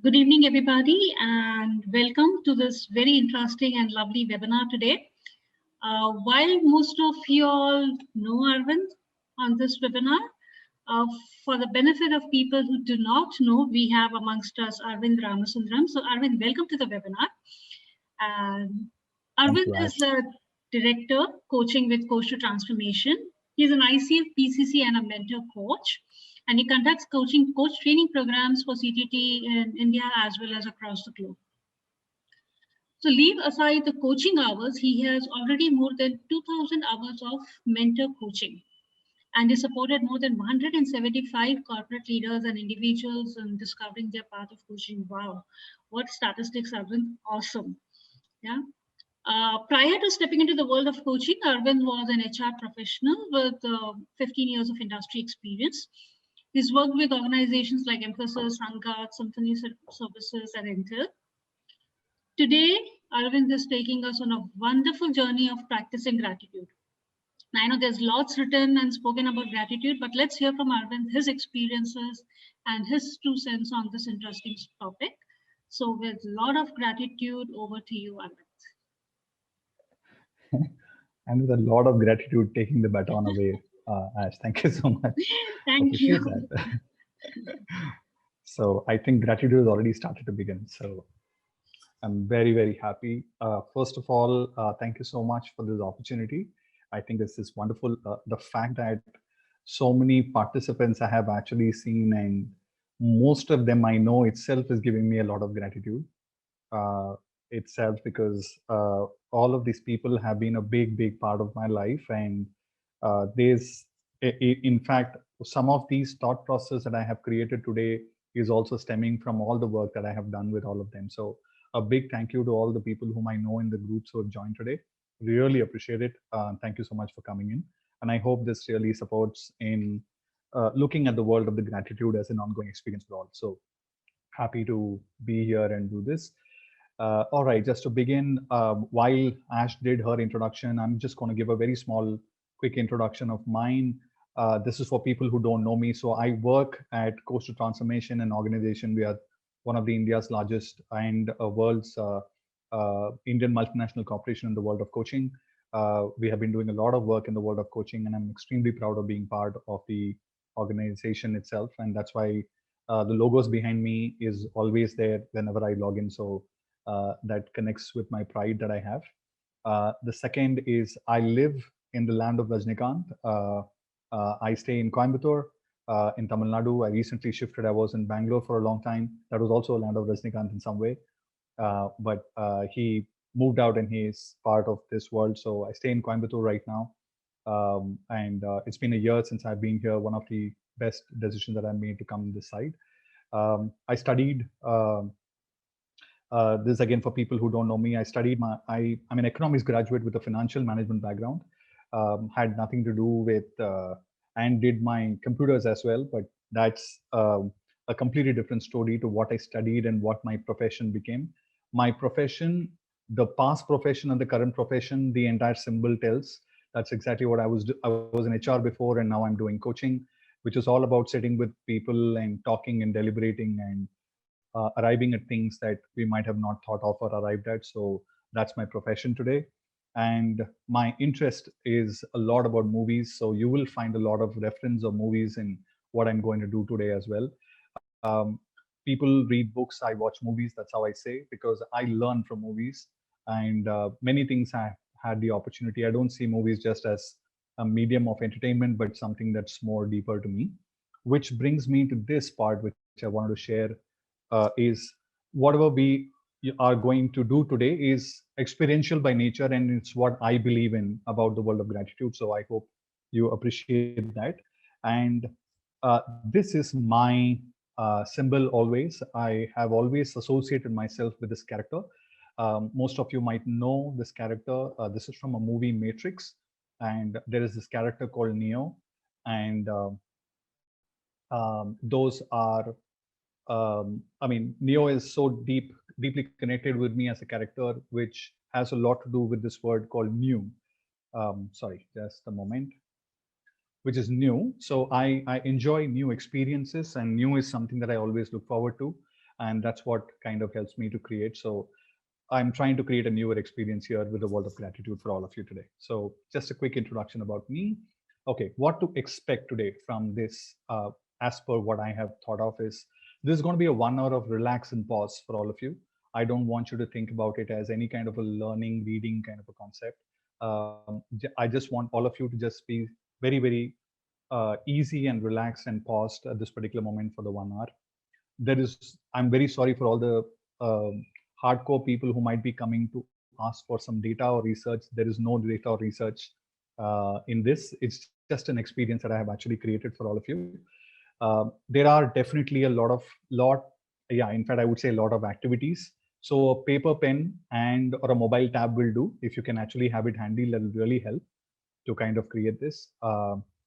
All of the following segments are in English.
Good evening, everybody, and welcome to this very interesting and lovely webinar today. While most of you all know Arvind on this webinar, for the benefit of people who do not know, we have amongst us Arvind Ramasundaram. So Arvind, welcome to the webinar. And Arvind is a director coaching with Coach to Transformation. He's an ICF, PCC, and a mentor coach. And he conducts coach training programs for CTT in India as well as across the globe. So leave aside the coaching hours, he has already more than 2,000 hours of mentor coaching and he supported more than 175 corporate leaders and individuals in discovering their path of coaching. Wow, what statistics are awesome. Yeah. Prior to stepping into the world of coaching, Arvind was an HR professional with 15 years of industry experience. He's worked with organizations like Emphasis, Sunguard, Symphony Services, and Intel. Today, Arvind is taking us on a wonderful journey of practicing gratitude. I know there's lots written and spoken about gratitude, but let's hear from Arvind, his experiences and his 2 cents on this interesting topic. So with a lot of gratitude, over to you, Arvind. And with a lot of gratitude, taking the baton away. Ash, thank you so much. Thank you. So I think gratitude has already started to begin. So I'm very, very happy. First of all, thank you so much for this opportunity. I think this is wonderful. The fact that so many participants I have actually seen and most of them I know itself is giving me a lot of gratitude itself, because all of these people have been a big part of my life. And in fact, some of these thought process that I have created today is also stemming from all the work that I have done with all of them. So a big thank you to all the people whom I know in the groups who have joined today. Really appreciate it. Thank you so much for coming in. And I hope this really supports in looking at the world of the gratitude as an ongoing experience for all. So happy to be here and do this. All right, just to begin, while Ash did her introduction, I'm just going to give a very small, quick introduction of mine. This is for people who don't know me. So I work at Coach to Transformation, an organization. We are one of the India's largest and world's Indian multinational corporation in the world of coaching. We have been doing a lot of work in the world of coaching, and I'm extremely proud of being part of the organization itself. And that's why the logos behind me is always there whenever I log in. So that connects with my pride that I have. The second is I live in the land of Rajnikant. I stay in Coimbatore, in Tamil Nadu. I recently shifted. I was in Bangalore for a long time. That was also a land of Rajnikant in some way. But he moved out and he is part of this world. So I stay in Coimbatore right now. And it's been a year since I've been here. One of the best decisions that I made to come this side. I studied this again for people who don't know me. I studied I'm an economics graduate with a financial management background. Had nothing to do with and did my computers as well, but that's a completely different story to what I studied and what my profession became. My profession, the past profession and the current profession, the entire symbol tells. That's exactly what I was. I was in HR before, and now I'm doing coaching, which is all about sitting with people and talking and deliberating and arriving at things that we might have not thought of or arrived at. So that's my profession today. And my interest is a lot about movies. So you will find a lot of reference of movies in what I'm going to do today as well. People read books, I watch movies. That's how I say, because I learn from movies. And many things I had the opportunity. I don't see movies just as a medium of entertainment, but something that's more deeper to me. Which brings me to this part, which I wanted to share. Is whatever we are going to do today is experiential by nature, and it's what I believe in about the world of gratitude. So I hope you appreciate that. And this is my symbol always. I have always associated myself with this character. Most of you might know this character. This is from a movie, Matrix, and there is this character called Neo, and those are I mean, Neo is so deeply connected with me as a character, which has a lot to do with this word called new. Sorry, just a moment. Which is new. So I enjoy new experiences, and new is something that I always look forward to. and that's what kind of helps me to create. So I'm trying to create a newer experience here with the world of gratitude for all of you today. So just a quick introduction about me. Okay, what to expect today from this, as per what I have thought of, is this is going to be a 1 hour of relax and pause for all of you. I don't want you to think about it as any kind of a learning, reading kind of a concept. I just want all of you to just be very, very easy and relaxed and paused at this particular moment for the 1 hour. I'm very sorry for all the hardcore people who might be coming to ask for some data or research. There is no data or research in this. It's just an experience that I have actually created for all of you. There are definitely a yeah, in fact, I would say a lot of activities. So a paper, pen, and or a mobile tab will do. If you can actually have it handy, that will really help to kind of create this.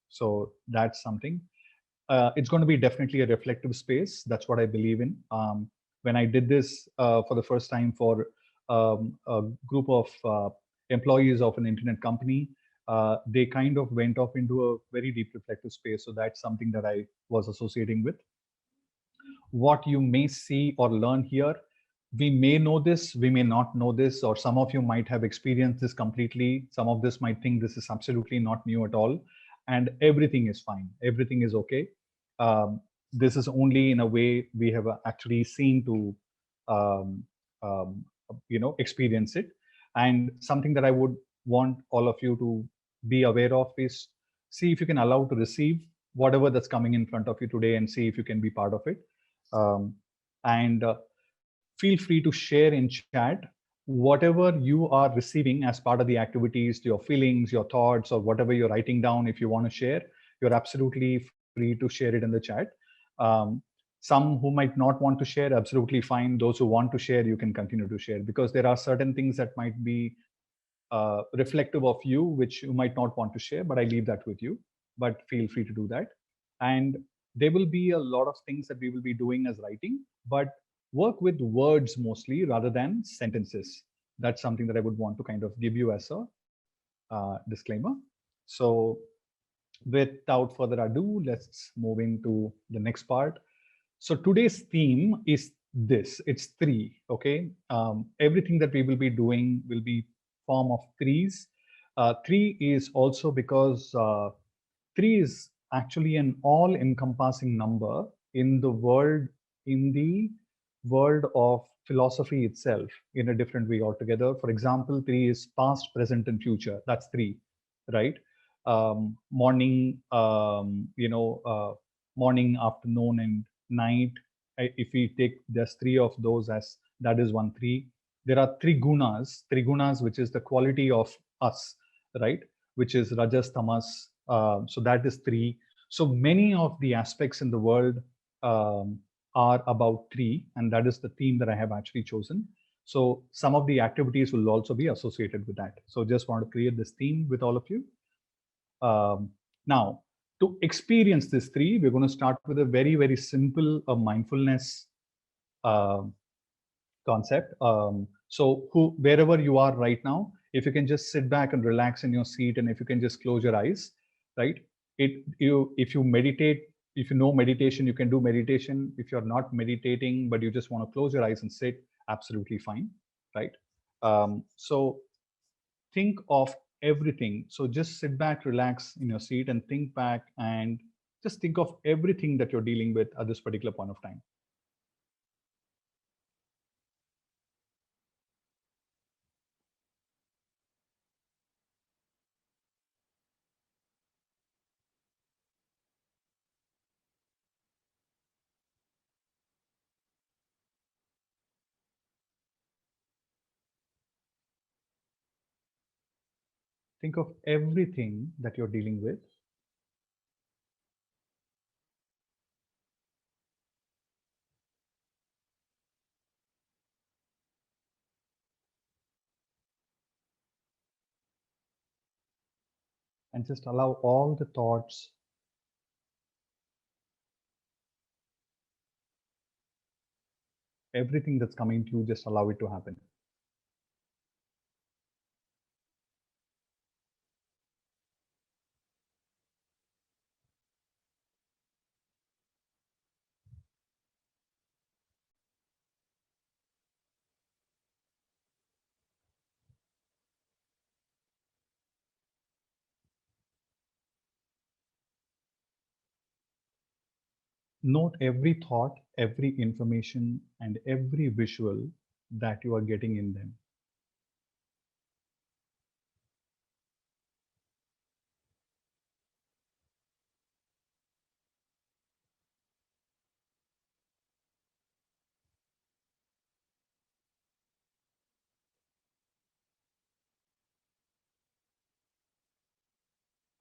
So that's something. It's going to be definitely a reflective space. That's what I believe in. When I did this for the first time for a group of employees of an internet company, they kind of went off into a very deep reflective space. So that's something that I was associating with. What you may see or learn here, we may know this, we may not know this, or some of you might have experienced this completely. Some of this might think this is absolutely not new at all, and everything is fine, everything is okay. This is only in a way we have actually seen to um, um, experience it. And something that I would want all of you to be aware of is, see if you can allow to receive whatever that's coming in front of you today, and see if you can be part of it. And feel free to share in chat whatever you are receiving as part of the activities, your feelings, your thoughts, or whatever you're writing down. If you want to share, you're absolutely free to share it in the chat. um, some who might not want to share, absolutely fine. Those who want to share, you can continue to share, because there are certain things that might be reflective of you which you might not want to share, but I leave that with you. But feel free to do that. And there will be a lot of things that we will be doing as writing, but work with words mostly rather than sentences. That's something that I would want to kind of give you as a disclaimer. So without further ado, let's move into the next part. So today's theme is this. It's three. Okay. Everything that we will be doing will be form of threes. Three is also because three is actually an all-encompassing number in the world of philosophy itself, in a different way altogether. For example, three is past, present, and future. That's three, right? Morning, morning, afternoon, and night. If we take just three of those, as that is one three. There are three gunas, which is the quality of us, right? Which is rajas, tamas. So that is three. So many of the aspects in the world um, are about three, and that is the theme that I have actually chosen. So some of the activities will also be associated with that. So just want to create this theme with all of you. Now, to experience this three, we're going to start with a very, very simple mindfulness uh, concept. So wherever you are right now, if you can just sit back and relax in your seat, and if you can just close your eyes, right? If you meditate, if you know meditation, you can do meditation. If you're not meditating, but you just want to close your eyes and sit, absolutely fine, right? So think of everything. So just sit back, relax in your seat, and think back, and just think of everything that you're dealing with at this particular point of time. Think of everything that you're dealing with. And just allow all the thoughts, everything that's coming to you, just allow it to happen. Note every thought, every information, and every visual that you are getting in them.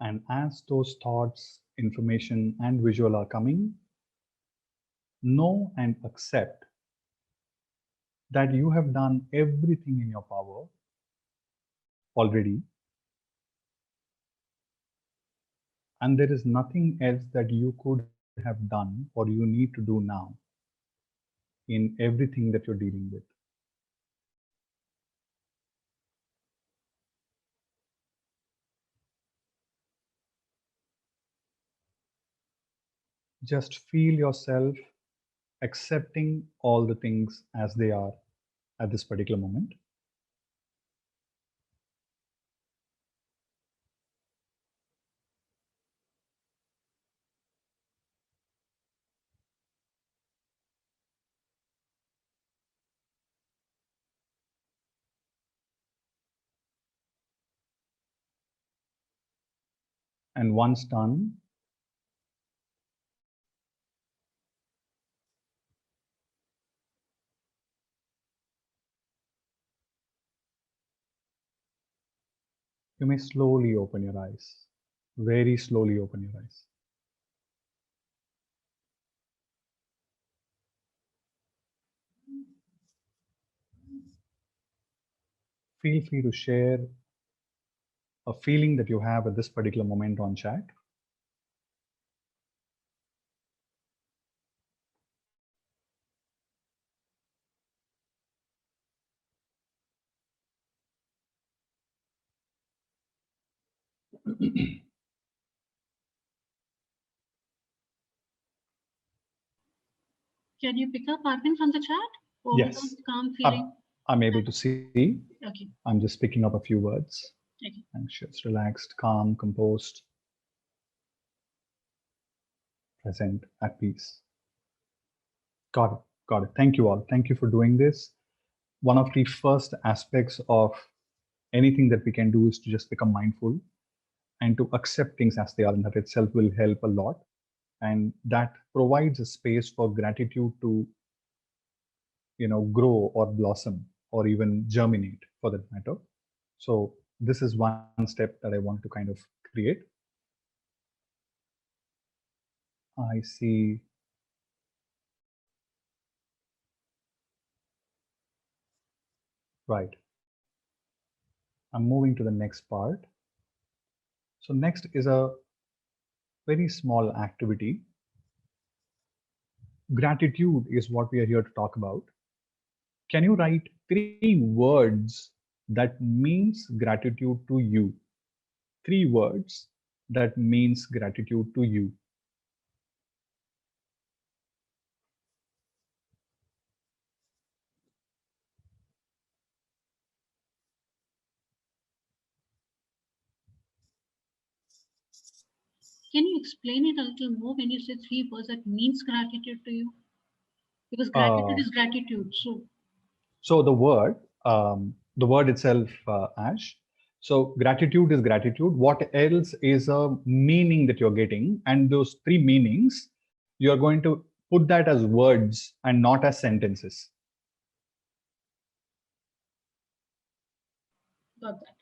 And as those thoughts, information, and visual are coming, know and accept that you have done everything in your power already, and there is nothing else that you could have done or you need to do now in everything that you're dealing with. Just feel yourself accepting all the things as they are at this particular moment. And once done, you may slowly open your eyes, very slowly open your eyes. Feel free to share a feeling that you have at this particular moment on chat. Can you pick up Arvind from the chat? Yes, Calm feeling. I'm able to see. Okay. I'm just picking up a few words. Okay. Anxious, relaxed, calm, composed, present, at peace. Got it. Got it. Thank you all. Thank you for doing this. One of the first aspects of anything that we can do is to just become mindful and to accept things as they are, and that itself will help a lot. And that provides a space for gratitude to, grow or blossom or even germinate for that matter. So this is one step that I want to kind of create. I see. Right. I'm moving to the next part. So next is a very small activity. Gratitude is what we are here to talk about. Can you write 3 words that means gratitude to you? 3 words that means gratitude to you. Can you explain it a little more when you say 3 words that means gratitude to you? Because gratitude is gratitude. So the word itself, Ash. So gratitude is gratitude. What else is a meaning that you're getting? And those 3 meanings, you're going to put that as words and not as sentences. Got that.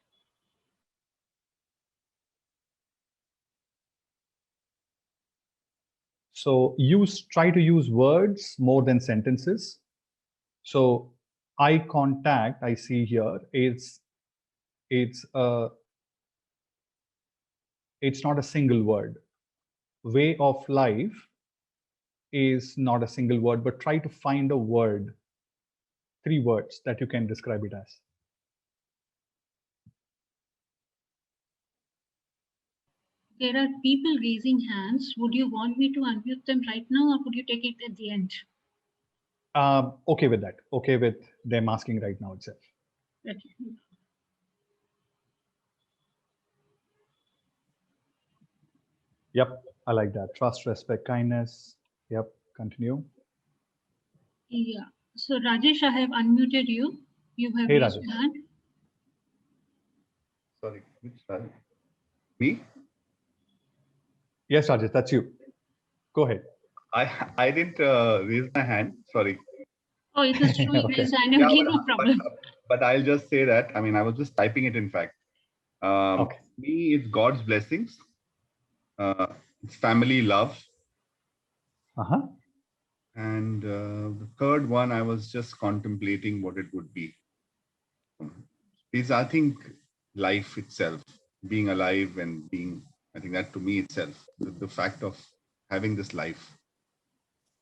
So try to use words more than sentences. So eye contact, I see here, it's it's not a single word. Way of life is not a single word, but try to find a word, 3 words that you can describe it as. There are people raising hands. Would you want me to unmute them right now, or would you take it at the end? Okay with that. Okay with them asking right now itself. Okay. Yep, I like that. Trust, respect, kindness. Yep, continue. Yeah. So Rajesh, I have unmuted you. You have Hey, raised Rajesh. your hand. Sorry, which Rajesh? Me? Yes, Rajesh, that's you. Go ahead. I didn't raise my hand. Sorry. Oh, it is showing Okay. raised hand. Yeah, Okay, no but, problem. but I'll just say that. I mean, I was just typing it. In fact, Okay. me, it's God's blessings. It's family love, Uh-huh. and the third one, I was just contemplating what it would be. Is I think life itself, being alive and being. I think that to me itself, the fact of having this life.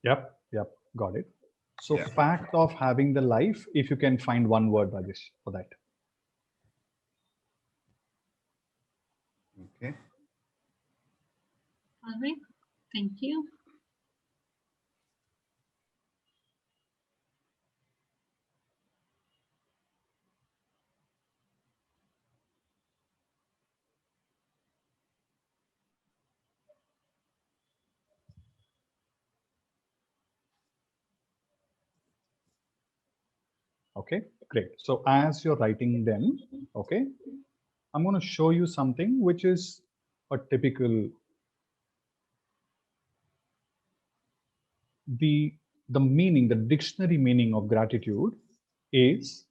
Yep. Yep. Got it. So Yeah. fact of having the life, if you can find one word, Rajesh, for that. Okay. All right. Thank you. Okay, great. So as you're writing them, okay, I'm going to show you something which is a typical the the meaning, the dictionary meaning of gratitude is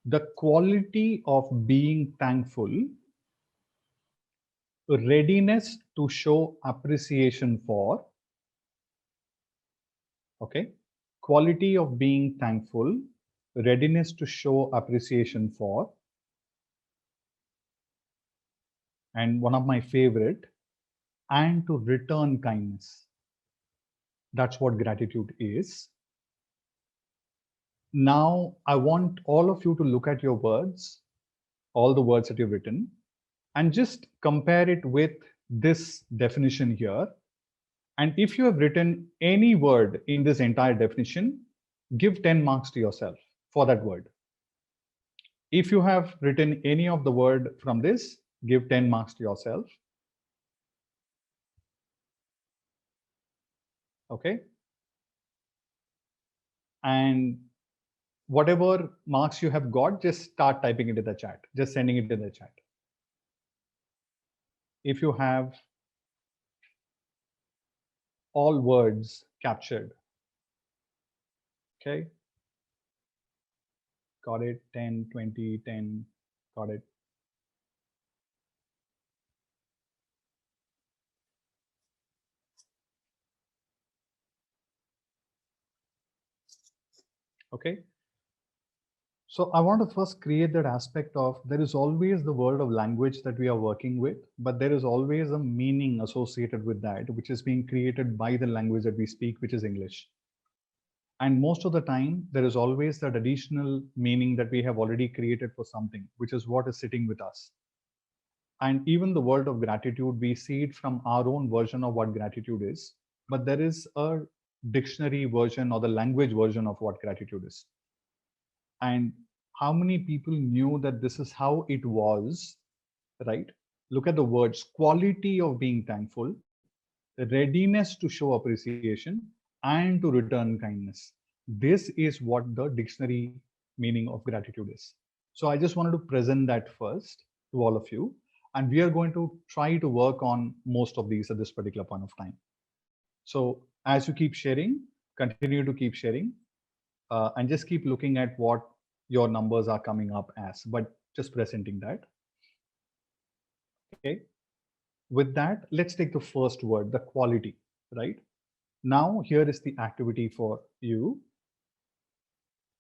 the quality of being thankful, readiness to show appreciation for, okay, quality of being thankful, readiness to show appreciation for, and one of my favorite, and to return kindness. That's what gratitude is. Now, I want all of you to look at your words, all the words that you've written, and just compare it with this definition here. And if you have written any word in this entire definition, give 10 marks to yourself for that word. If you have written any of the word from this, give 10 marks to yourself. Okay. And whatever marks you have got, just start typing it in the chat, just sending it in the chat. If you have all words captured, okay, got it, 10, 20, 10, got it. Okay. So I want to first create that aspect of there is always the world of language that we are working with, but there is always a meaning associated with that, which is being created by the language that we speak, which is English. And most of the time, there is always that additional meaning that we have already created for something, which is what is sitting with us. And even the world of gratitude, we see it from our own version of what gratitude is, but there is a dictionary version or the language version of what gratitude is. And how many people knew that this is how it was, right? Look at the words: quality of being thankful, readiness to show appreciation, and to return kindness. This is what the dictionary meaning of gratitude is. So I just wanted to present that first to all of you. And we are going to try to work on most of these at this particular point of time. So as you keep sharing, continue to keep sharing, and just keep looking at what your numbers are coming up as, but just presenting that. Okay. With that, let's take the first word, the quality, right? Now, here is the activity for you.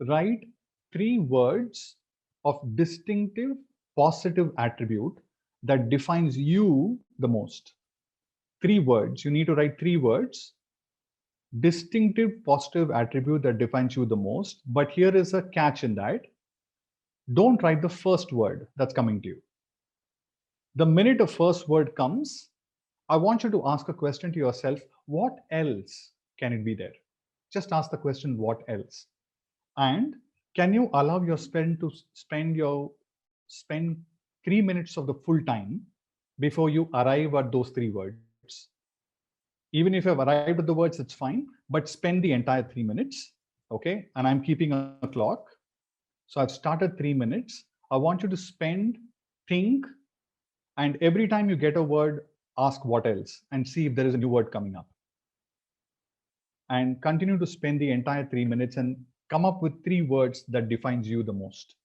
Write 3 words of distinctive positive attribute that defines you the most. 3 words. You need to write 3 words, distinctive positive attribute that defines you the most. But here is a catch in that. Don't write the first word that's coming to you. The minute a first word comes, I want you to ask a question to yourself: what else can it be there? Just ask the question, what else? And can you allow your spend 3 minutes of the full time before you arrive at those 3 words? Even if I've arrived at the words, it's fine, but spend the entire 3 minutes. Okay. And I'm keeping a clock. So I've started 3 minutes. I want you to spend, think, and every time you get a word, ask what else and see if there is a new word coming up. And continue to spend the entire 3 minutes and come up with 3 words that defines you the most.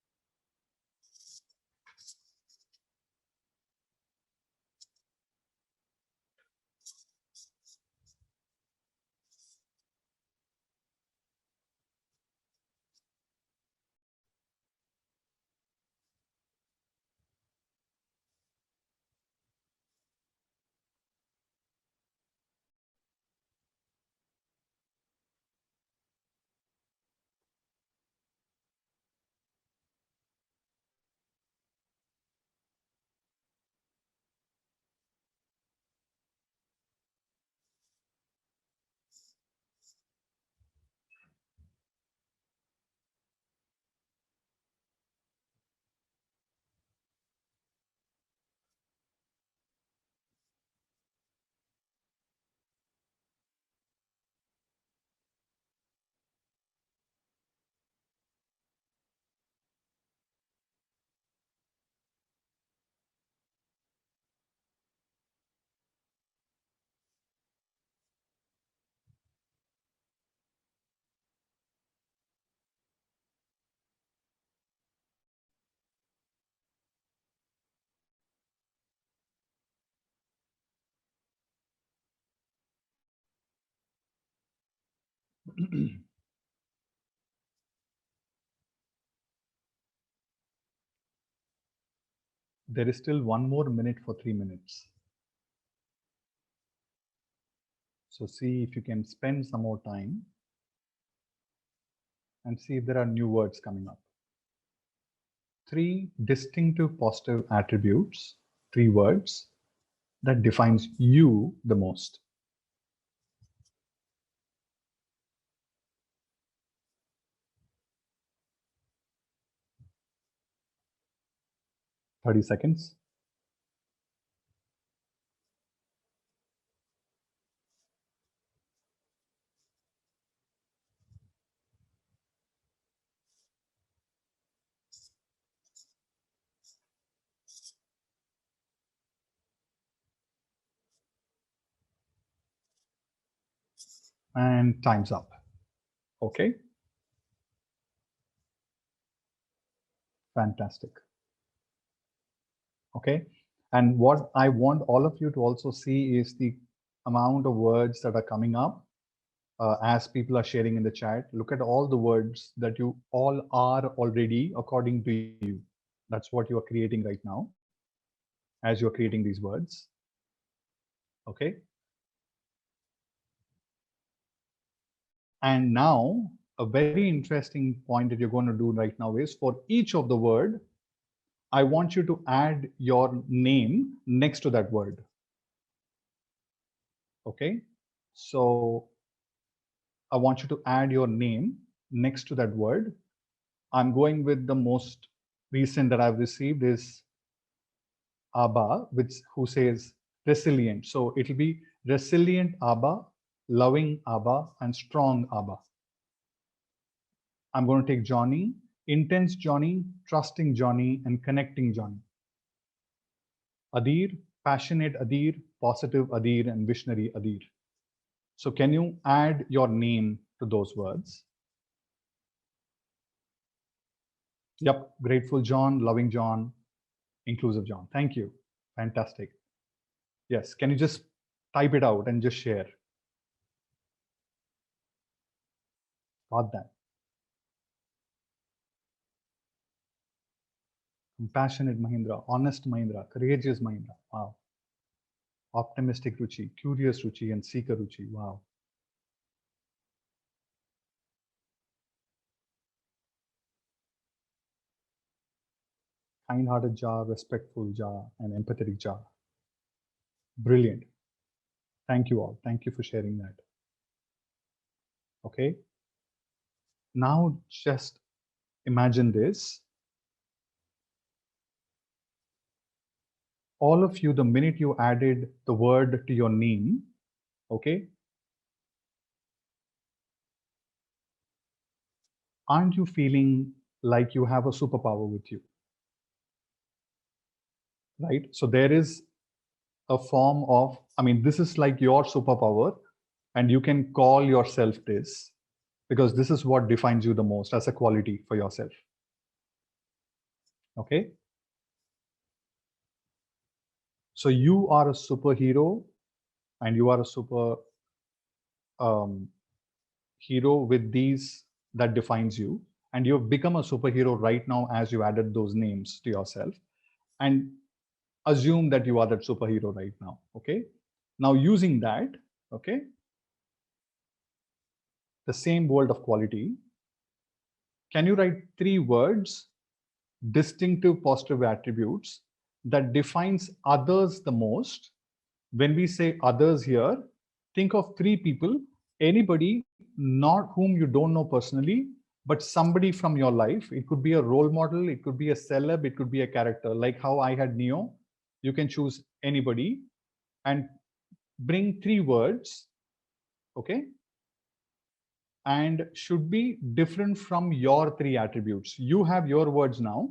There is still 1 more minute for 3 minutes. So see if you can spend some more time and see if there are new words coming up. 3 distinctive positive attributes, 3 words that defines you the most. Thirty seconds. And time's up. Okay. Fantastic. Okay. And what I want all of you to also see is the amount of words that are coming up as people are sharing in the chat. Look at all the words that you all are already according to you. That's what you are creating right now as you're creating these words. Okay. And now a very interesting point that you're going to do right now is for each of the word, I want you to add your name next to that word. Okay. So I want you to add your name next to that word. I'm going with the most recent that I've received is Abba, who says resilient. So it'll be resilient Abba, loving Abba, and strong Abba. I'm going to take Johnny, intense Johnny, trusting Johnny, and connecting Johnny. Adir, passionate Adir, positive Adir, and visionary Adir. So can you add your name to those words? Yep, grateful John, loving John, inclusive John. Thank you. Fantastic. Yes, can you just type it out and just share? Got that. Compassionate Mahindra, honest Mahindra, courageous Mahindra. Wow. Optimistic Ruchi, curious Ruchi, and seeker Ruchi. Wow. Kind-hearted Jar, respectful Jar, and empathetic Jar. Brilliant. Thank you all. Thank you for sharing that. Okay. Now just imagine this. All of you, the minute you added the word to your name, Okay. Aren't you feeling like you have a superpower with you? Right? So there is a form of, I mean, this is like your superpower, and you can call yourself this because this is what defines you the most as a quality for yourself. Okay. So you are a superhero, and you are a super hero with these that defines you, and you've become a superhero right now as you added those names to yourself, and assume that you are that superhero right now. Okay. Now using that, okay, the same world of quality, can you write 3 words, distinctive positive attributes that defines others the most? When we say others here, think of 3 people, anybody not whom you don't know personally, but somebody from your life. It could be a role model, it could be a celeb, it could be a character. Like how I had Neo, you can choose anybody and bring 3 words, okay, and should be different from your 3 attributes. You have your words now,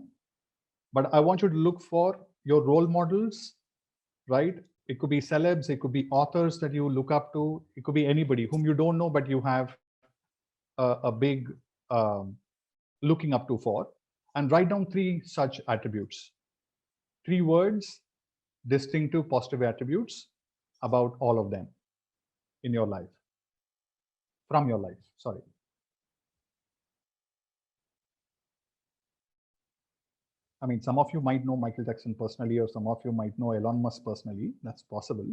but I want you to look for your role models, right? It could be celebs, it could be authors that you look up to, it could be anybody whom you don't know, but you have a big looking up to for, and write down 3 such attributes. 3 words, distinctive positive attributes about all of them in your life, from your life, sorry. I mean, some of you might know Michael Jackson personally, or some of you might know Elon Musk personally. That's possible.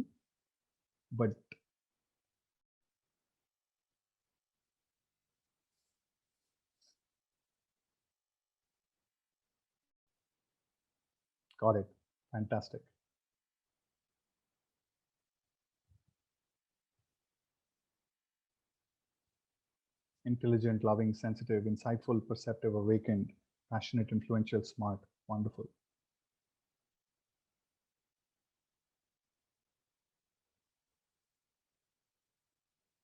But got it. Fantastic. Intelligent, loving, sensitive, insightful, perceptive, awakened, passionate, influential, smart. Wonderful.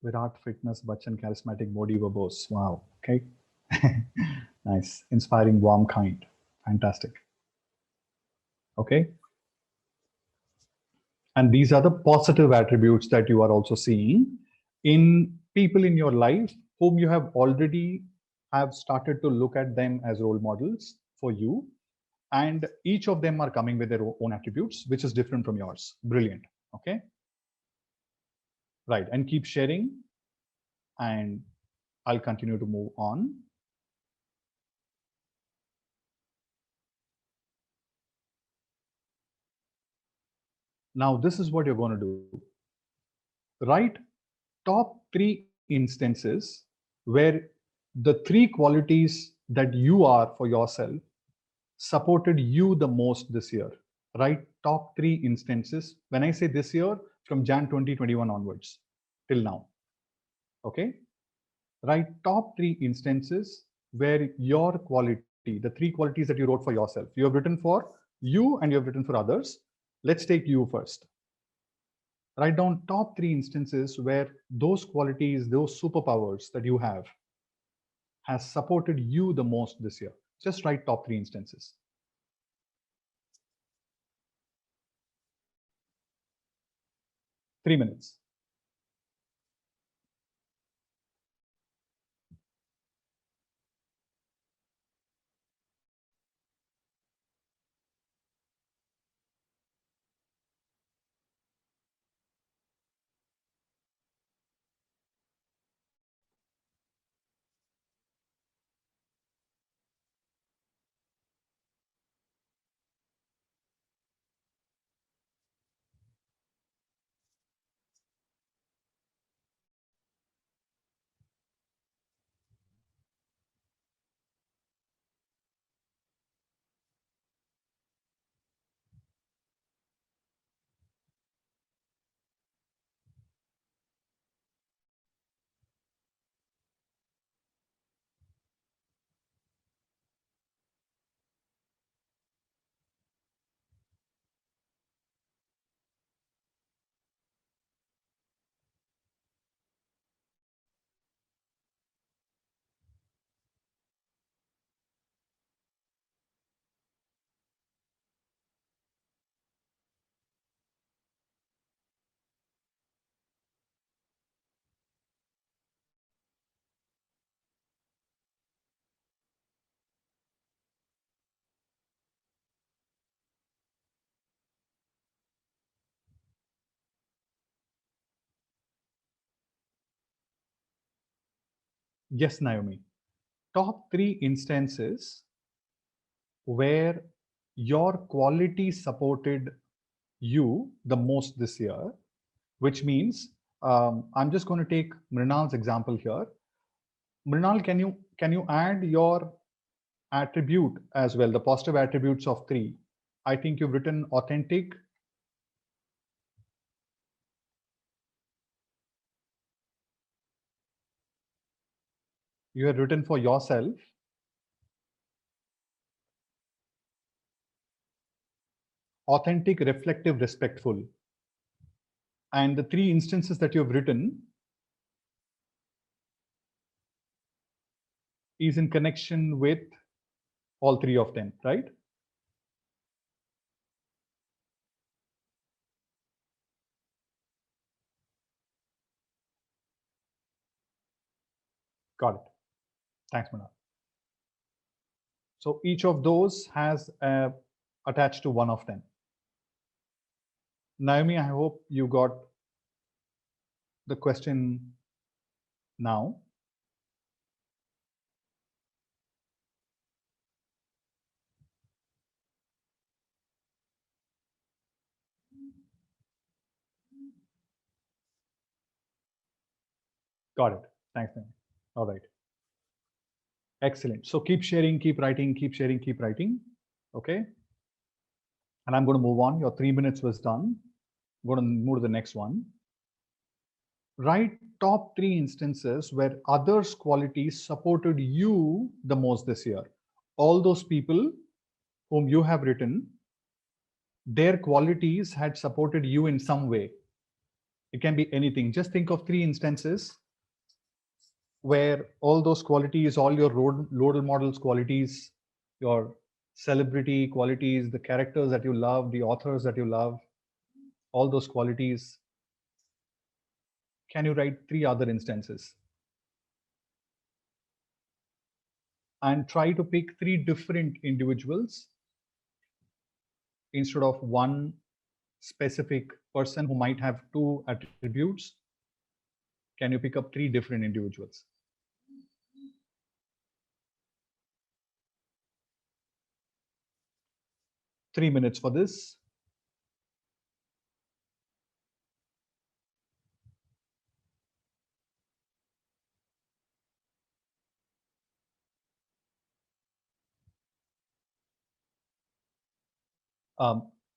Virat, fitness, Bachchan, charismatic, body, verbose. Wow. Okay. Nice. Inspiring, warm, kind. Fantastic. Okay. And these are the positive attributes that you are also seeing in people in your life whom you have already have started to look at them as role models for you. And each of them are coming with their own attributes, which is different from yours. Brilliant. Okay. Right. And keep sharing. And I'll continue to move on. Now, this is what you're going to do. Write top 3 instances where the 3 qualities that you are for yourself supported you the most this year. Write top 3 instances. When I say this year, from Jan 2021 onwards till now. Okay. Write top 3 instances where your quality, the 3 qualities that you wrote for yourself, you have written for you and you have written for others. Let's take you first. Write down top 3 instances where those qualities, those superpowers that you have has supported you the most this year. Just write top 3 instances. Three minutes. Yes, Naomi. Top 3 instances where your quality supported you the most this year, which means I'm just going to take Mrinal's example here. Mrinal, can you add your attribute as well, the positive attributes of 3? I think you've written authentic. You have written for yourself authentic, reflective, respectful. And the 3 instances that you've written is in connection with all 3 of them, right? Got it. Thanks, Manal. So each of those has attached to one of them. Naomi, I hope you got the question now. Got it. Thanks, Naomi. All right. Excellent. So keep sharing, keep writing, keep sharing, keep writing. Okay. And I'm going to move on. Your 3 minutes was done. I'm going to move to the next one. Write top 3 instances where others' qualities supported you the most this year. All those people whom you have written, their qualities had supported you in some way. It can be anything. Just think of 3 instances where all those qualities, all your role models qualities, your celebrity qualities, the characters that you love, the authors that you love, all those qualities. Can you write 3 other instances? And try to pick 3 different individuals instead of one specific person who might have 2 attributes. Can you pick up 3 different individuals? Three minutes for this.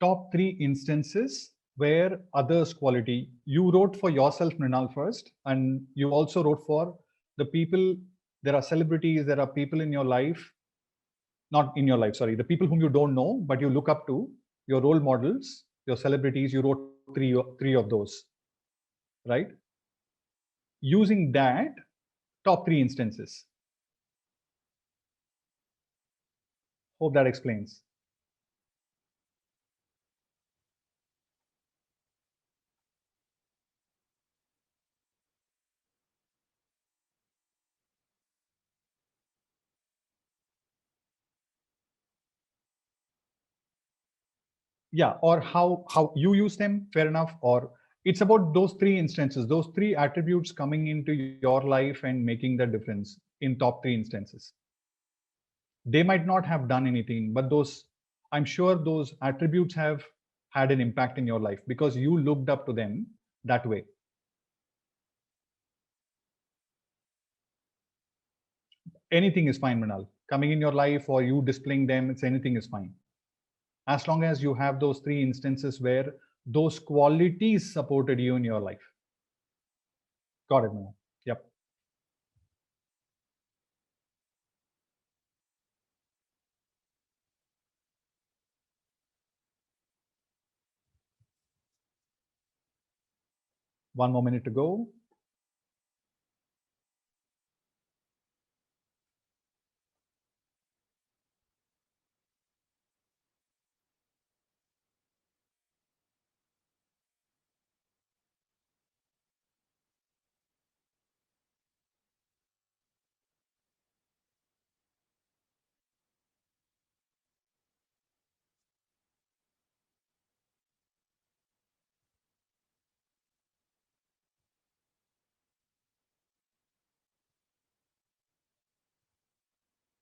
Top 3 instances where others' quality. You wrote for yourself, Mrinal, first, and you also wrote for the people. There are celebrities, there are people in your life, not in your life, sorry, the people whom you don't know, but you look up to, your role models, your celebrities. You wrote three of those, right? Using that, top 3 instances. Hope that explains. Yeah, or how you use them, fair enough. Or it's about those 3 instances, those 3 attributes coming into your life and making the difference in top 3 instances. They might not have done anything, but those, I'm sure those attributes have had an impact in your life because you looked up to them that way. Anything is fine, Manal. Coming in your life or you displaying them, it's anything is fine. As long as you have those 3 instances where those qualities supported you in your life. Got it, Manal. Yep. One more minute to go.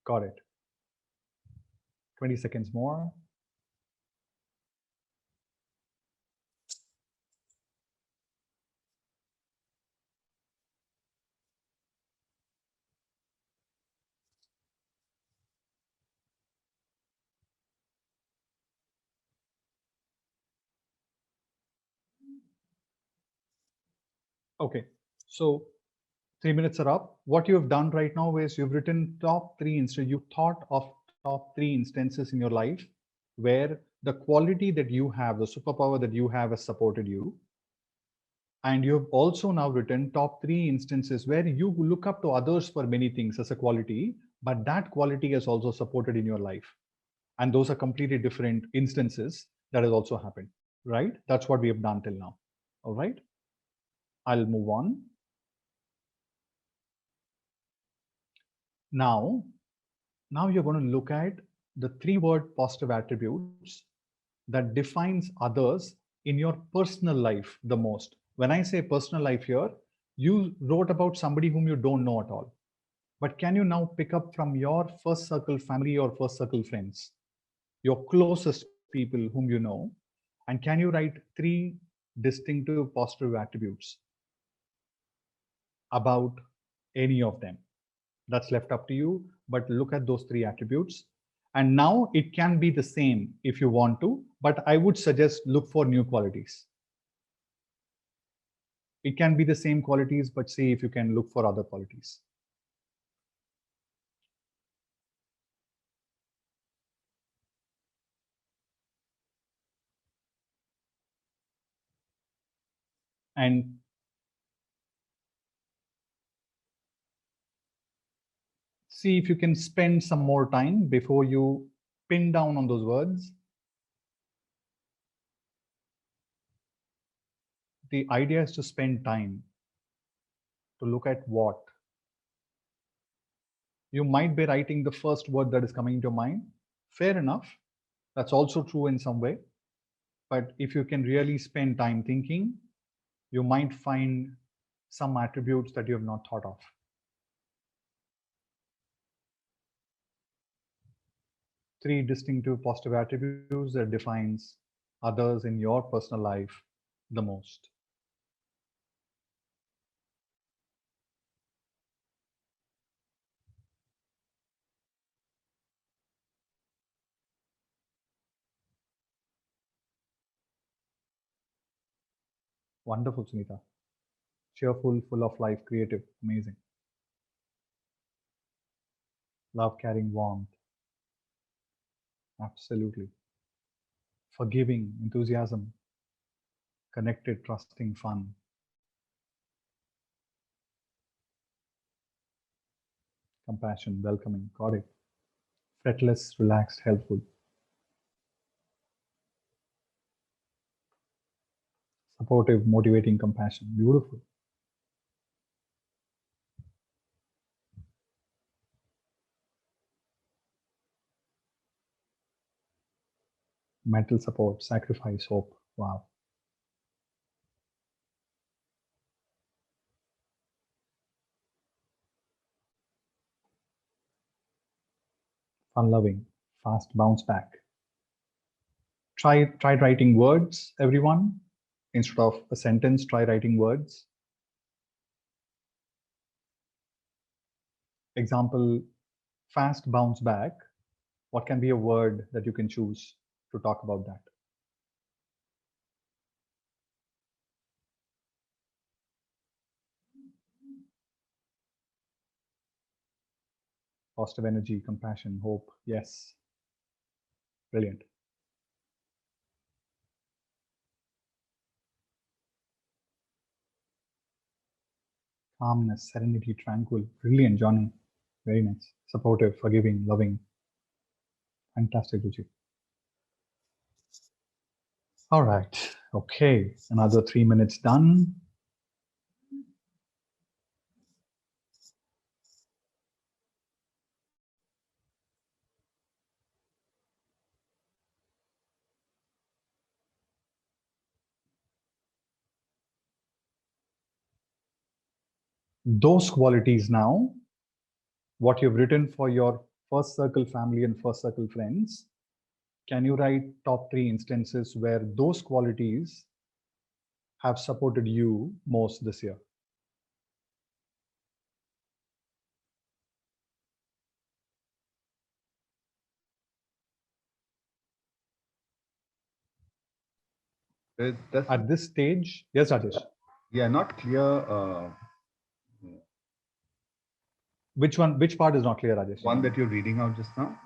Got it. 20 seconds more. Okay, so 3 minutes are up. What you have done right now is you've written top 3 instances. You thought of top 3 instances in your life where the quality that you have, the superpower that you have has supported you. And you have also now written top 3 instances where you look up to others for many things as a quality, but that quality has also supported in your life. And those are completely different instances that has also happened, right? That's what we have done till now. All right. I'll move on. Now you're going to look at the 3-word positive attributes that defines others in your personal life the most. When I say personal life here, you wrote about somebody whom you don't know at all. But can you now pick up from your first circle family or first circle friends, your closest people whom you know, and can you write 3 distinctive positive attributes about any of them? That's left up to you, but look at those 3 attributes. And now it can be the same if you want to, but I would suggest look for new qualities. It can be the same qualities, but see if you can look for other qualities. And see if you can spend some more time before you pin down on those words. The idea is to spend time to look at what. You might be writing the first word that is coming to your mind. Fair enough. That's also true in some way. But if you can really spend time thinking, you might find some attributes that you have not thought of. 3 distinctive positive attributes that defines others in your personal life the most. Wonderful, Sunita. Cheerful, full of life, creative, amazing. Love, caring, warmth. Absolutely. Forgiving, enthusiasm, connected, trusting, fun. Compassion, welcoming, got it. Fretless, relaxed, helpful. Supportive, motivating, compassion. Beautiful. Mental support, sacrifice, hope. Wow. Fun-loving, fast bounce back. Try writing words, everyone. Instead of a sentence, try writing words. Example, fast bounce back. What can be a word that you can choose to talk about that? Positive energy, compassion, hope. Yes. Brilliant. Calmness, serenity, tranquil. Brilliant, Johnny. Very nice. Supportive, forgiving, loving. Fantastic, Ruchi. All right. Okay. Another 3 minutes done. Those qualities now, what you've written for your first circle family and first circle friends, can you write top 3 instances where those qualities have supported you most this year? At this stage, yes, Rajesh. Yeah, not clear. Which one? Which part is not clear, Rajesh? One that you're reading out just now.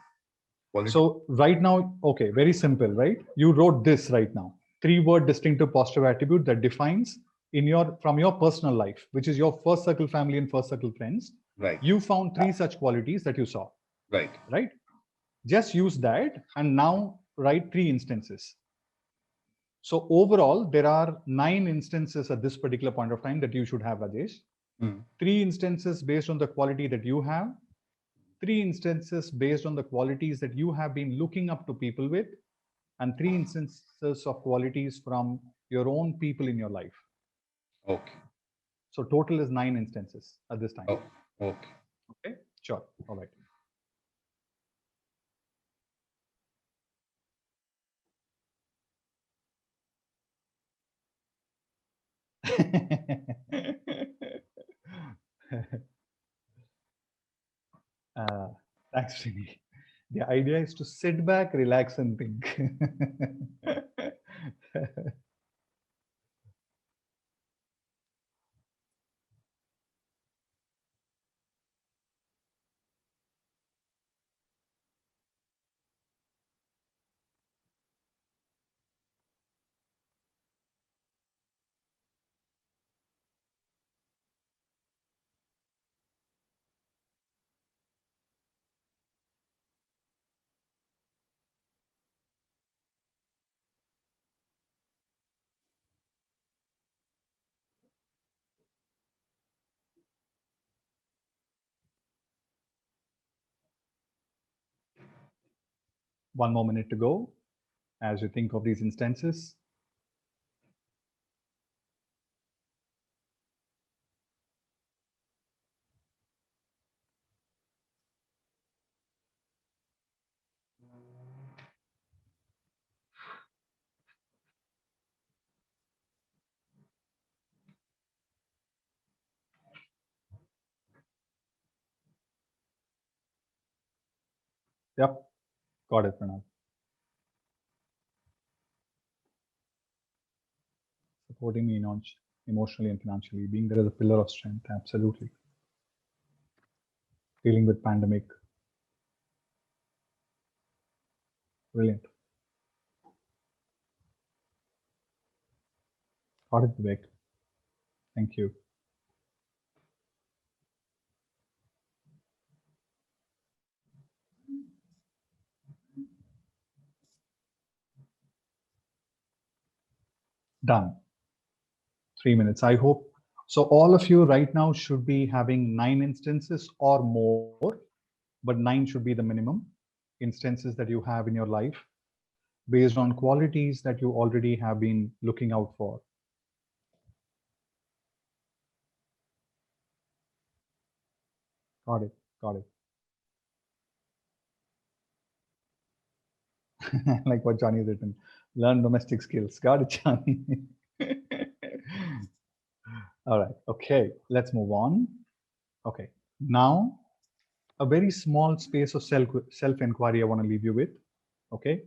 So right now, okay, very simple, right? You wrote this right now. 3-word distinctive positive attribute that defines from your personal life, which is your first circle family and first circle friends. Right. You found 3 such qualities that you saw. Right. Right. Just use that and now write 3 instances. So overall, there are 9 instances at this particular point of time that you should have, Rajesh. 3 instances based on the quality that you have. 3 instances based on the qualities that you have been looking up to people with, and 3 instances of qualities from your own people in your life. Okay. So total is 9 instances at this time. Oh, okay. Okay, sure. All right. Thanks, Srini. The idea is to sit back, relax, and think. One more minute to go as you think of these instances. Yep, got it, Pranav. Supporting me emotionally and financially, being there as a pillar of strength, absolutely. Dealing with pandemic, brilliant. Got it, Vivek. Thank you. Done. 3 minutes. I hope so. All of you right now should be having 9 instances or more, but 9 should be the minimum instances that you have in your life based on qualities that you already have been looking out for. Got it. Got it. Like what Johnny has written. Learn domestic skills. Got it, Johnny. All right. Okay. Let's move on. Okay. Now, a very small space of self-inquiry I want to leave you with. Okay.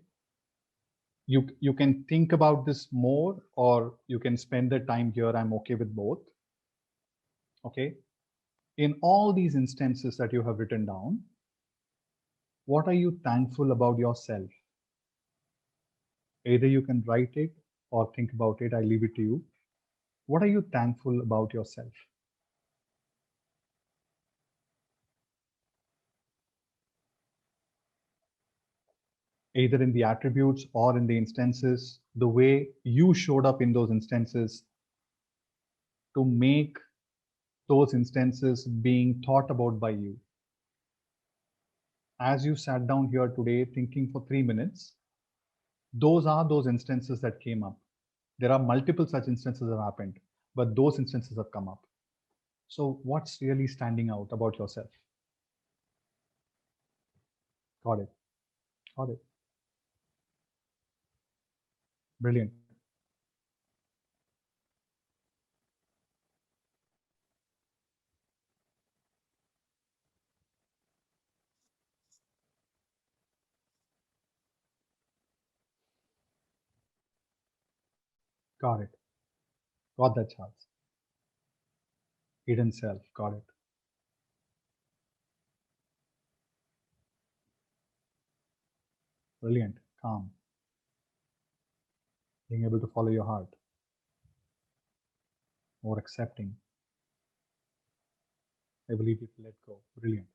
You can think about this more, or you can spend the time here. I'm okay with both. Okay. In all these instances that you have written down, what are you thankful about yourself? Either you can write it or think about it. I leave it to you. What are you thankful about yourself? Either in the attributes or in the instances, the way you showed up in those instances to make those instances being thought about by you. As you sat down here today thinking for 3 minutes, those are those instances that came up. There are multiple such instances that have happened, but those instances have come up. So what's really standing out about yourself? Got it. Got it. Brilliant. Got it. Got that, Charles. Hidden self. Got it. Brilliant. Calm. Being able to follow your heart. More accepting. Ability to let go. Brilliant.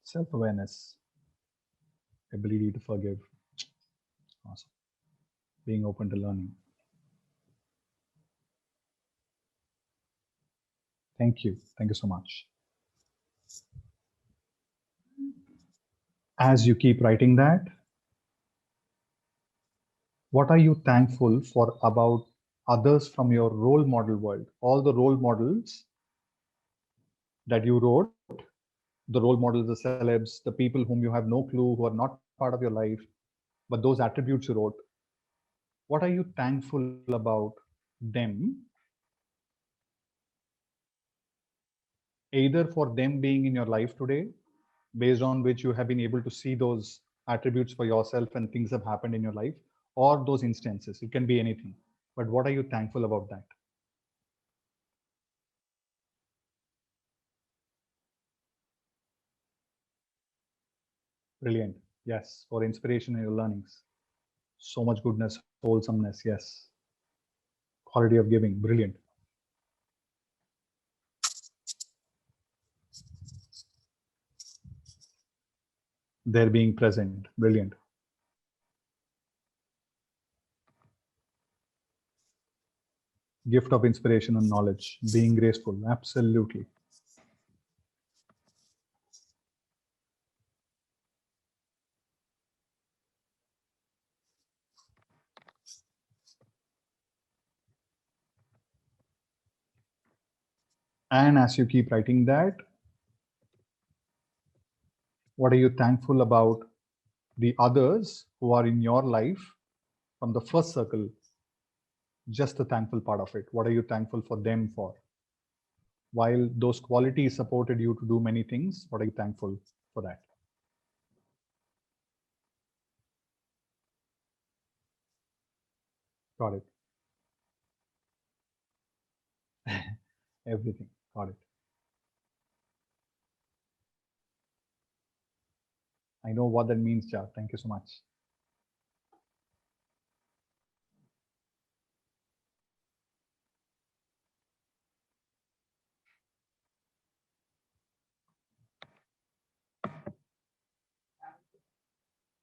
Self-awareness. Ability to forgive. Awesome. Being open to learning. Thank you. Thank you so much. As you keep writing that, what are you thankful for about others from your role model world? All the role models that you wrote, the role models, the celebs, the people whom you have no clue, who are not part of your life, but those attributes you wrote, what are you thankful about them? Either for them being in your life today, based on which you have been able to see those attributes for yourself and things have happened in your life, or those instances. It can be anything. But what are you thankful about that? Brilliant. Yes. For inspiration in your learnings. So much goodness, wholesomeness. Yes. Quality of giving. Brilliant. They're being present. Brilliant. Gift of inspiration and knowledge. Being graceful. Absolutely. And as you keep writing that, what are you thankful about the others who are in your life from the first circle? Just the thankful part of it. What are you thankful for them for? While those qualities supported you to do many things, what are you thankful for that? Got it. Everything. Got it. I know what that means, Cha. Thank you so much.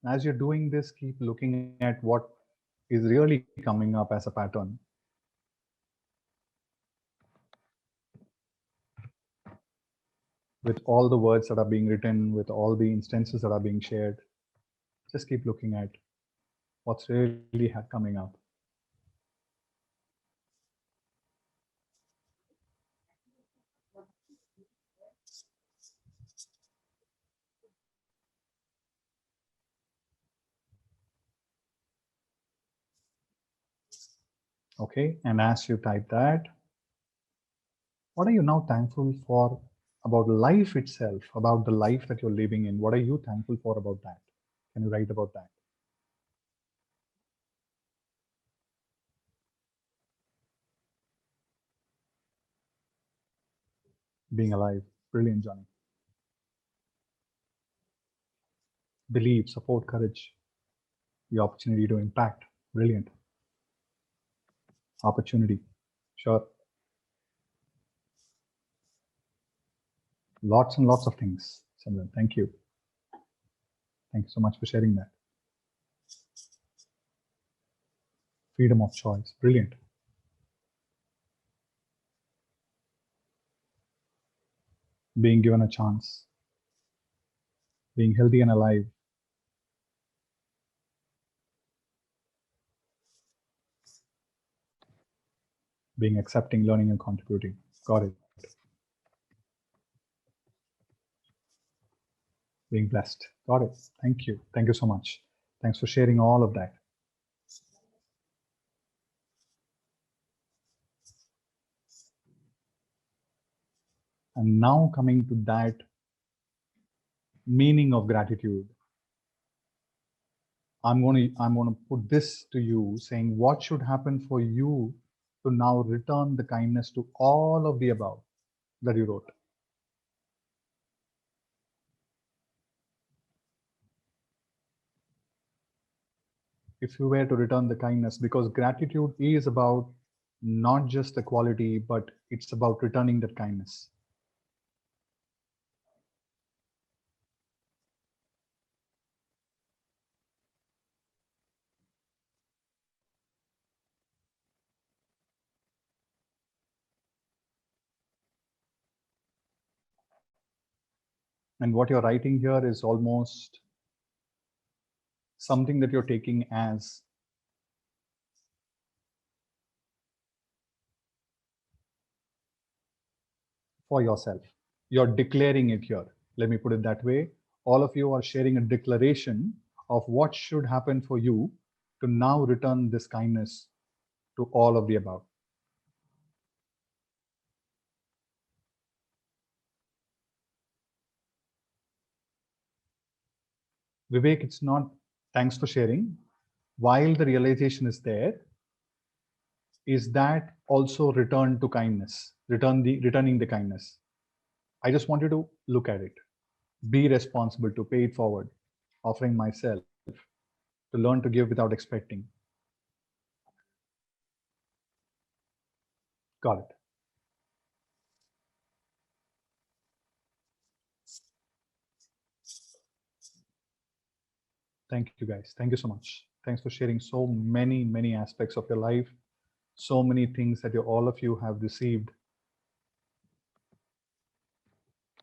As you're doing this, keep looking at what is really coming up as a pattern. With all the words that are being written, with all the instances that are being shared, just keep looking at what's really coming up. Okay, and as you type that, what are you now thankful for about life itself, about the life that you're living in? What are you thankful for about that? Can you write about that? Being alive. Brilliant, Johnny. Believe, support, courage, the opportunity to impact. Brilliant. Opportunity. Sure. Lots and lots of things. Simran, thank you. Thank you so much for sharing that. Freedom of choice. Brilliant. Being given a chance. being healthy and alive, being accepting, learning, and contributing. Got it. Being blessed. Got it. Thank you. Thank you so much. Thanks for sharing all of that. And now coming to that meaning of gratitude, I'm going to put this to you, saying what should happen for you to now return the kindness to all of the above that you wrote. If you were to return the kindness, because gratitude is about not just the quality, but it's about returning that kindness. And what you're writing here is almost something that you're taking as for yourself. You're declaring it here. Let me put it that way. All of you are sharing a declaration of what should happen for you to now return this kindness to all of the above. Vivek, it's not thanks for sharing. While the realization is there, is that also return to kindness, returning the kindness. I just want you to look at it. Be responsible to pay it forward, offering myself to learn to give without expecting. Got it. Thank you guys. Thank you so much. Thanks for sharing so many aspects of your life, so many things that all of you have received,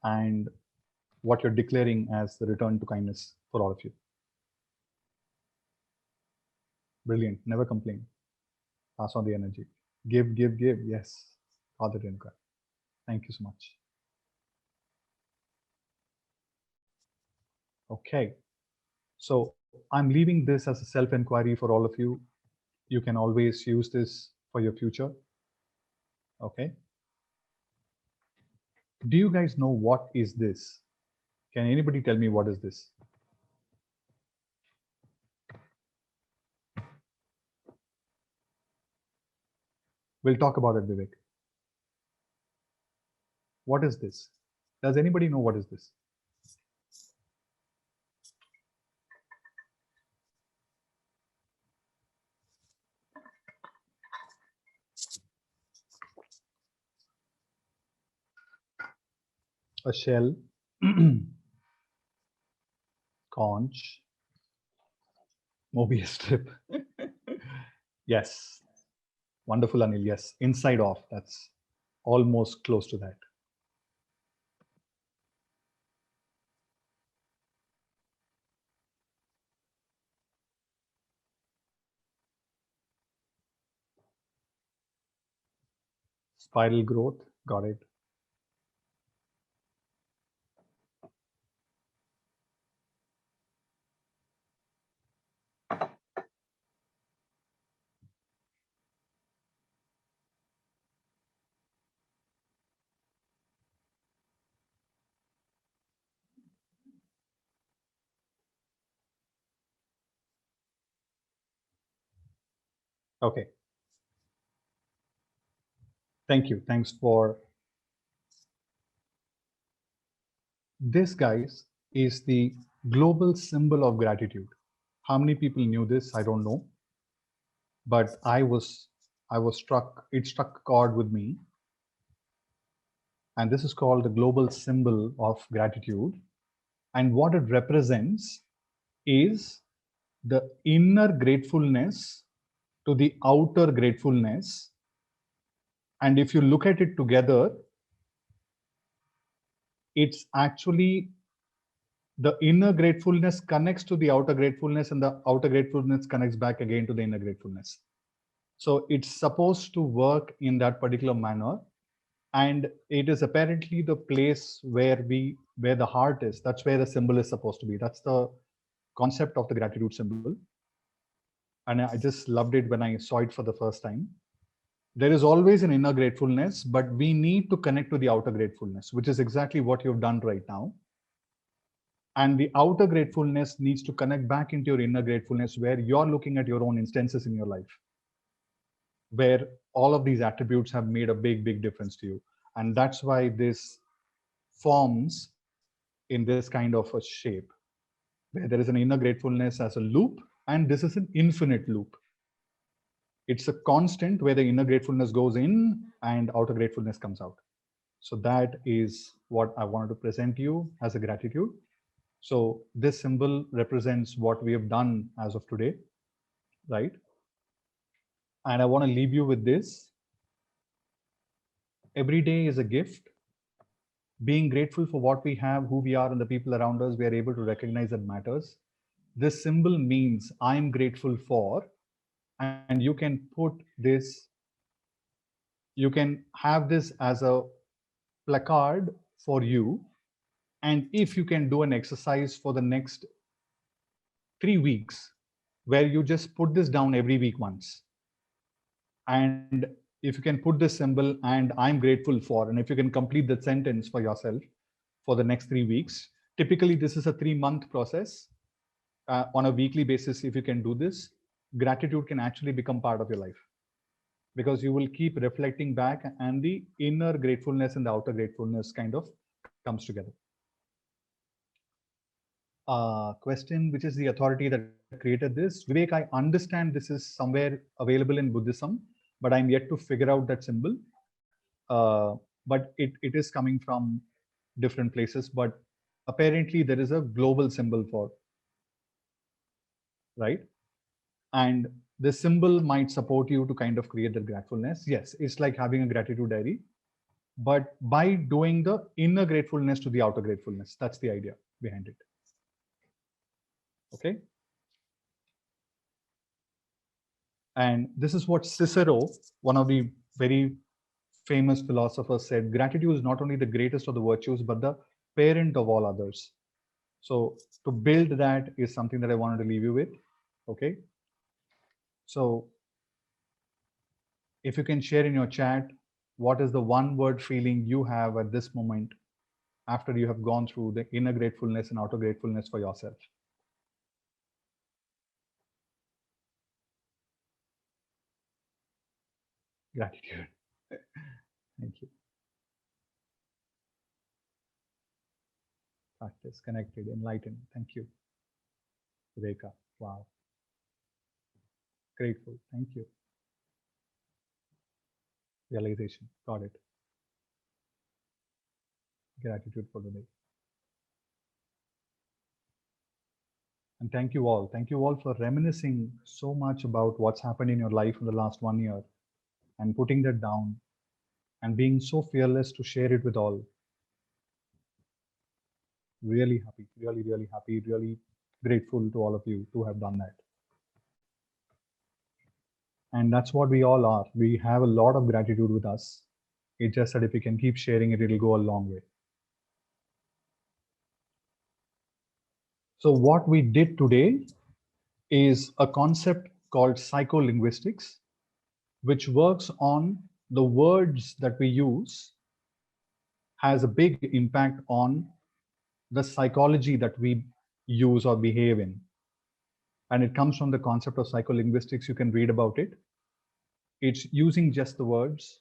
and what you're declaring as the return to kindness for all of you. Brilliant. Never complain. Pass on the energy. Give. Yes. Father Renuka. Thank you so much. Okay. So I'm leaving this as a self-inquiry for all of you. You can always use this for your future. Okay. Do you guys know what is this? Can anybody tell me what is this? We'll talk about it, Vivek. What is this? Does anybody know what is this? A shell, conch, Mobius strip. Yes. Wonderful, Anil. Yes. Inside off. That's almost close to that. Spiral growth. Got it. Okay. Thank you. Thanks for this, guys, is the global symbol of gratitude. How many people knew this? I don't know. But I was struck, it struck a chord with me. And this is called the global symbol of gratitude. And what it represents is the inner gratefulness to the outer gratefulness. And if you look at it together, it's actually the inner gratefulness connects to the outer gratefulness, and the outer gratefulness connects back again to the inner gratefulness. So it's supposed to work in that particular manner. And it is apparently the place where the heart is. That's where the symbol is supposed to be. That's the concept of the gratitude symbol. And I just loved it when I saw it for the first time. There is always an inner gratefulness, but we need to connect to the outer gratefulness, which is exactly what you've done right now. And the outer gratefulness needs to connect back into your inner gratefulness, where you're looking at your own instances in your life, where all of these attributes have made a big, big difference to you. And that's why this forms in this kind of a shape, where there is an inner gratefulness as a loop, and this is an infinite loop. It's a constant where the inner gratefulness goes in and outer gratefulness comes out. So that is what I wanted to present to you as a gratitude. So this symbol represents what we have done as of today, right? And I want to leave you with this. Every day is a gift. Being grateful for what we have, who we are, and the people around us, we are able to recognize that matters. This symbol means I'm grateful for, and you can put this, you can have this as a placard for you. And if you can do an exercise for the next 3 weeks, where you just put this down every week once. And if you can put this symbol and I'm grateful for, and if you can complete that sentence for yourself for the next 3 weeks, typically this is a 3-month process. On a weekly basis, if you can do this, gratitude can actually become part of your life, because you will keep reflecting back and the inner gratefulness and the outer gratefulness kind of comes together. Question, which is the authority that created this? Vivek, I understand this is somewhere available in Buddhism, but I'm yet to figure out that symbol. But it is coming from different places, but apparently there is a global symbol for, right? And the symbol might support you to kind of create that gratefulness. Yes, it's like having a gratitude diary, but by doing the inner gratefulness to the outer gratefulness. That's the idea behind it. Okay. And this is what Cicero, one of the very famous philosophers, said: gratitude is not only the greatest of the virtues, but the parent of all others. So to build that is something that I wanted to leave you with. Okay. So if you can share in your chat, what is the one word feeling you have at this moment after you have gone through the inner gratefulness and outer gratefulness for yourself? Gratitude. Thank you. Practice, connected, enlightened. Thank you. Reka. Wow. Grateful. Thank you. Realization. Got it. Gratitude for today. And thank you all. Thank you all for reminiscing so much about what's happened in your life in the last 1 year and putting that down and being so fearless to share it with all. Really happy, really, really happy, really grateful to all of you to have done that. And that's what we all are. We have a lot of gratitude with us. It's just that if we can keep sharing it, it'll go a long way. So what we did today is a concept called psycholinguistics, which works on the words that we use has a big impact on the psychology that we use or behave in. And it comes from the concept of psycholinguistics. You can read about it. It's using just the words.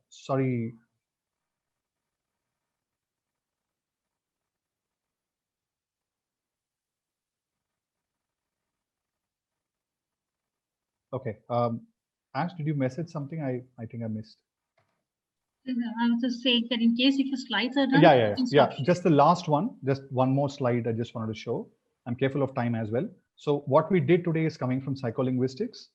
Sorry. Okay. Ash, did you message something? I think I missed. I was just saying that in case if your slides are done. Yeah. Just the last one, just one more slide I just wanted to show. I'm careful of time as well. So what we did today is coming from psycholinguistics.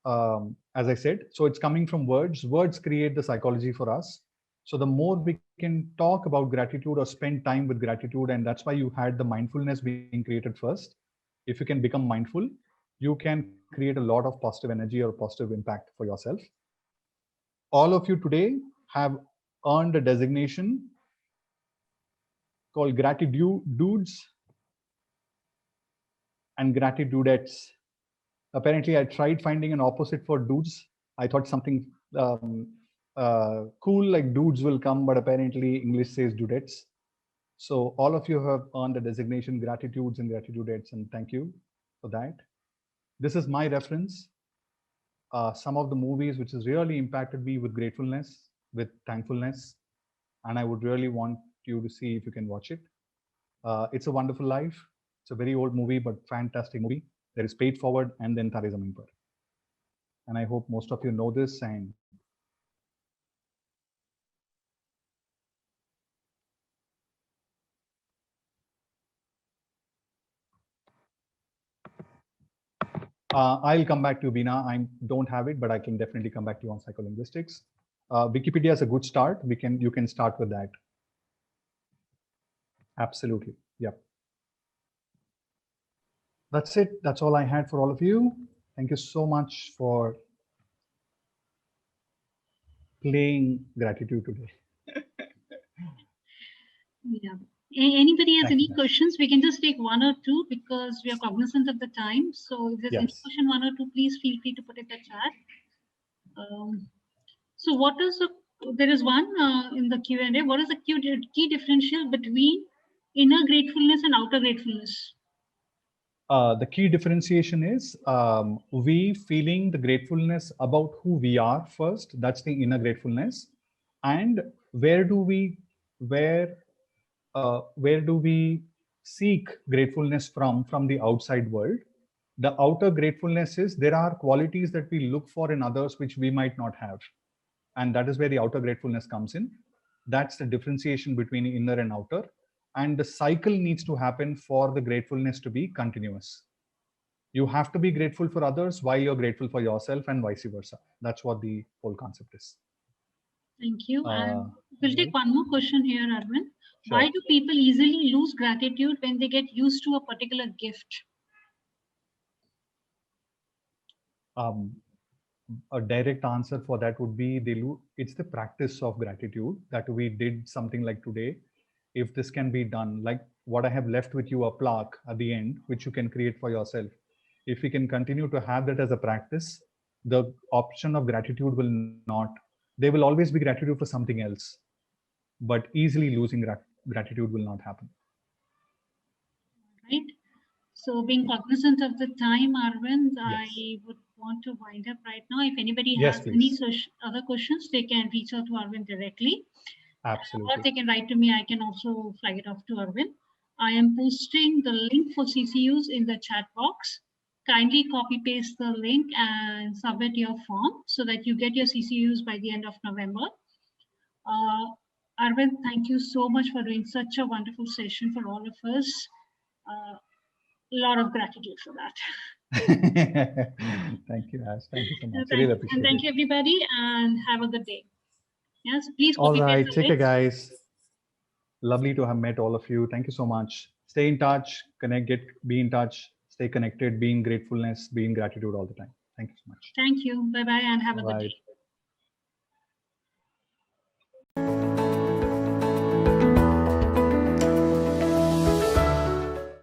as I said, so it's coming from words. Words create the psychology for us. So the more we can talk about gratitude or spend time with gratitude, and that's why you had the mindfulness being created first. If you can become mindful, you can create a lot of positive energy or positive impact for yourself. All of you today have earned a designation called gratitude dudes and gratitudettes. Apparently, I tried finding an opposite for dudes. I thought something cool like dudes will come, but apparently English says dudettes. So all of you have earned the designation gratitudes and gratitudettes, and thank you for that. This is my reference. Some of the movies which has really impacted me with gratefulness, with thankfulness, and I would really want you to see if you can watch it. It's a Wonderful Life. It's a very old movie, but fantastic movie. There is Paid Forward and then Tare Zameen Par. And I hope most of you know this. And I'll come back to Bina. I don't have it, but I can definitely come back to you on psycholinguistics. Wikipedia is a good start. You can start with that. Absolutely. Yep. That's it. That's all I had for all of you. Thank you so much for playing gratitude today. Yeah. Anybody has any questions? We can just take one or two because we are cognizant of the time. So if there's any question, one or two, please feel free to put it in the chat. So what is there is one in the Q&A. What is the key differential between inner gratefulness and outer gratefulness? The key differentiation is we feeling the gratefulness about who we are first. That's the inner gratefulness. And where do we seek gratefulness from the outside world? The outer gratefulness is there are qualities that we look for in others which we might not have. And that is where the outer gratefulness comes in. That's the differentiation between inner and outer. And the cycle needs to happen for the gratefulness to be continuous. You have to be grateful for others while you're grateful for yourself and vice versa. That's what the whole concept is. Thank you. And we'll take one more question here, Arvind. Sure. Why do people easily lose gratitude when they get used to a particular gift? A direct answer for that would be it's the practice of gratitude that we did something like today. If this can be done, like what I have left with you, a plaque at the end, which you can create for yourself. If we can continue to have that as a practice, the option of gratitude will not, there will always be gratitude for something else, but easily losing gratitude will not happen. Right. So being cognizant of the time, Arvind, Yes. I would want to wind up right now. If anybody Yes, has please. any other questions, they can reach out to Arvind directly. Absolutely. Or they can write to me. I can also flag it off to Arvind. I am posting the link for CCUs in the chat box. Kindly copy paste the link and submit your form so that you get your CCUs by the end of November. Arvind, thank you so much for doing such a wonderful session for all of us. A lot of gratitude for that. Thank you, Ash. Thank you so much. Thank I really you. appreciate And thank it. you, everybody, and have a good day. Yes, please All copy right. paste the Take care, link. guys. Lovely to have met all of you. Thank you so much. Stay in touch, connect, be in touch, stay connected, be in gratefulness, be in gratitude all the time. Thank you so much. Thank you. Bye-bye and have a good day.